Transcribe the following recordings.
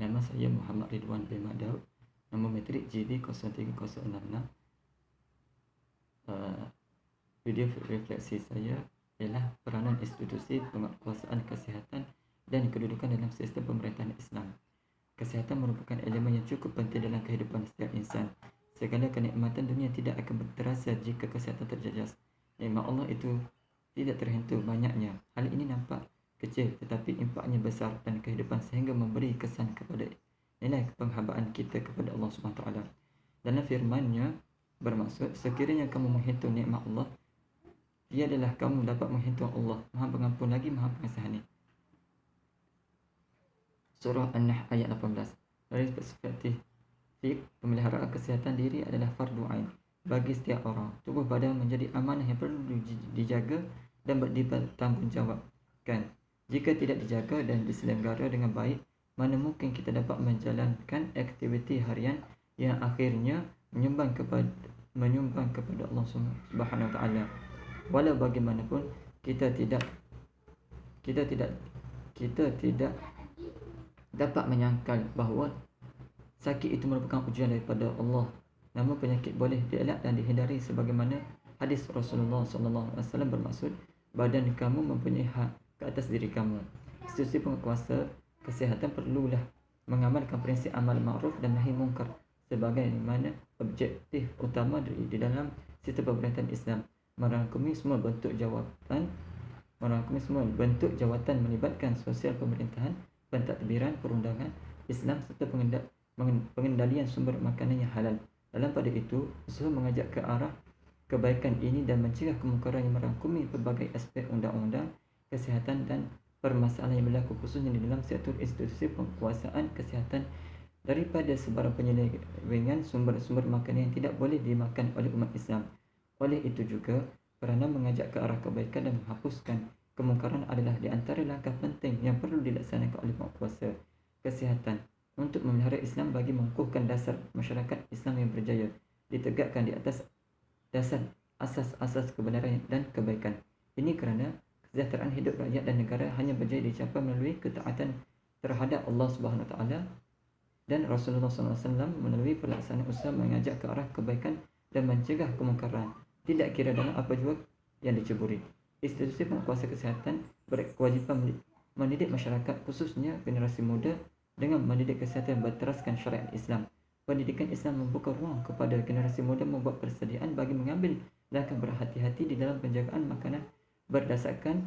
Nama saya Muhammad Ridwan bin Madaud. Nombor metrik GB0306. Video refleksi saya ialah peranan institusi penguasaan kesihatan dan kedudukan dalam sistem pemerintahan Islam. Kesihatan merupakan elemen yang cukup penting dalam kehidupan setiap insan. Segala kenikmatan dunia tidak akan terasa jika kesihatan terjejas. Nikmat Allah itu tidak terhentu banyaknya. Hal ini nampak kecil tetapi impaknya besar dan kehidupan sehingga memberi kesan kepada nilai penghambaan kita kepada Allah SWT. Dalam firman-Nya bermaksud, sekiranya kamu menghitung nikmat Allah, tiadalah kamu dapat menghitung Allah, Maha Pengampun lagi Maha Pengasihani. Surah An-Nahl ayat 18. Dari perspektif pemeliharaan kesihatan diri adalah fardu ain bagi setiap orang. Tubuh badan menjadi amanah yang perlu dijaga dan dipertanggungjawabkan. Jika tidak dijaga dan diselenggara dengan baik, mana mungkin kita dapat menjalankan aktiviti harian yang akhirnya menyumbang kepada Allah Subhanahu Wa Taala. Walau bagaimanapun kita tidak dapat menyangkal bahawa sakit itu merupakan ujian daripada Allah. Namun penyakit boleh dielak dan dihindari sebagaimana hadis Rasulullah SAW bermaksud, badan kamu mempunyai hak ke atas diri kamu. Institusi penguasa kesihatan perlulah mengamalkan prinsip amal ma'ruf dan nahi munkar sebagaimana objektif utama di dalam sistem pemerintahan Islam, merangkumi semua bentuk jawatan melibatkan sosial pemerintahan, pentadbiran, perundangan Islam serta pengendalian sumber makanan yang halal. Dalam pada itu, usaha mengajak ke arah kebaikan ini dan mencegah kemungkaran yang merangkumi pelbagai aspek undang-undang kesihatan dan permasalahan yang berlaku khususnya di dalam sektor institusi penguasaan kesihatan daripada sebarang penyelewengan sumber-sumber makanan yang tidak boleh dimakan oleh umat Islam. Oleh itu juga, peranan mengajak ke arah kebaikan dan menghapuskan kemungkaran adalah di antara langkah penting yang perlu dilaksanakan oleh penguasa kesihatan untuk memelihara Islam bagi mengukuhkan dasar masyarakat Islam yang berjaya ditegakkan di atas dasar asas-asas kebenaran dan kebaikan. Ini kerana kesejahteraan hidup rakyat dan negara hanya berjaya dicapai melalui ketaatan terhadap Allah Subhanahu Wa Taala dan Rasulullah SAW melalui pelaksanaan usaha mengajak ke arah kebaikan dan mencegah kemungkaran, tidak kira dalam apa jua yang diceburi. Institusi penguasa kesihatan berkewajipan mendidik masyarakat khususnya generasi muda dengan mendidik kesihatan berteraskan syariat Islam. Pendidikan Islam membuka ruang kepada generasi muda membuat persediaan bagi mengambil langkah berhati-hati di dalam penjagaan makanan berdasarkan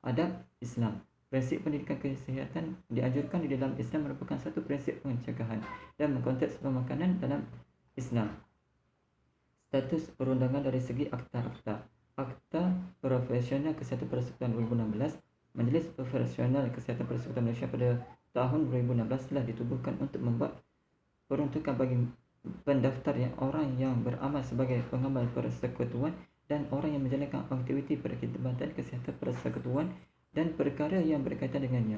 adab Islam. Prinsip pendidikan kesihatan dianjurkan di dalam Islam merupakan satu prinsip pencegahan dan konteks pemakanan dalam Islam. Status perundangan dari segi Akta Profesional Kesihatan Persekutuan 2016. Majlis Profesional Kesihatan Persekutuan Malaysia pada tahun 2016 telah ditubuhkan untuk membuat peruntukan bagi pendaftar yang orang yang beramal sebagai pengamal persekutuan dan orang yang menjalankan aktiviti perkhidmatan kesihatan persekutuan dan perkara yang berkaitan dengannya.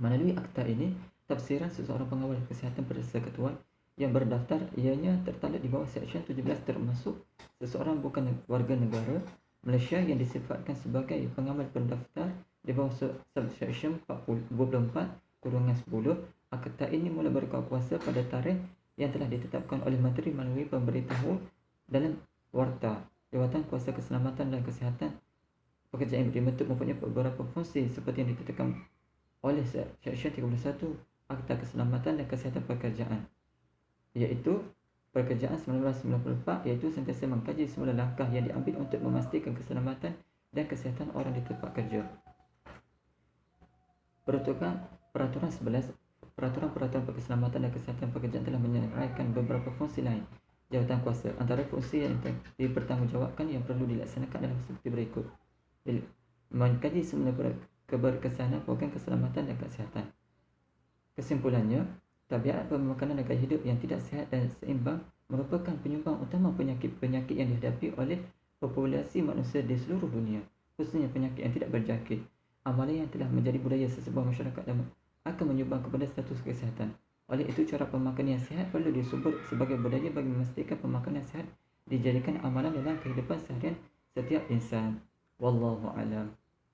Melalui akta ini, tafsiran seseorang pengawal kesihatan persekutuan yang berdaftar ianya tertakluk di bawah Seksyen 17 termasuk seseorang bukan warga negara Malaysia yang disifatkan sebagai pengamal pendaftar di bawah Subseksyen 24/10. Akta ini mula berkuasa pada tarikh yang telah ditetapkan oleh Menteri melalui pemberitahu dalam Warta. Jawatan Kuasa Keselamatan dan Kesihatan Pekerjaan yang dibentuk mempunyai beberapa fungsi seperti yang ditetapkan oleh Seksyen 31 Akta Keselamatan dan Kesihatan Pekerjaan, iaitu Pekerjaan 1994, iaitu sentiasa mengkaji semula langkah yang diambil untuk memastikan keselamatan dan kesihatan orang di tempat kerja. Peraturan 11 Peraturan Keselamatan dan Kesihatan Pekerjaan telah menyeraikan beberapa fungsi lain jawatan kuasa. Antara fungsi yang dipertanggungjawabkan yang perlu dilaksanakan adalah seperti berikut: mengkaji semula keberkesanan program keselamatan dan kesihatan. Kesimpulannya, tabiat pemakanan dan gaya hidup yang tidak sihat dan seimbang merupakan penyumbang utama penyakit-penyakit yang dihadapi oleh populasi manusia di seluruh dunia, khususnya penyakit yang tidak berjangkit. Amalan yang telah menjadi budaya sesebuah masyarakat dan akan menyumbang kepada status kesihatan. Oleh itu, cara pemakanan yang sihat perlu disebut sebagai budaya bagi memastikan pemakanan sihat dijadikan amalan dalam kehidupan seharian setiap insan. Wallahu a'lam.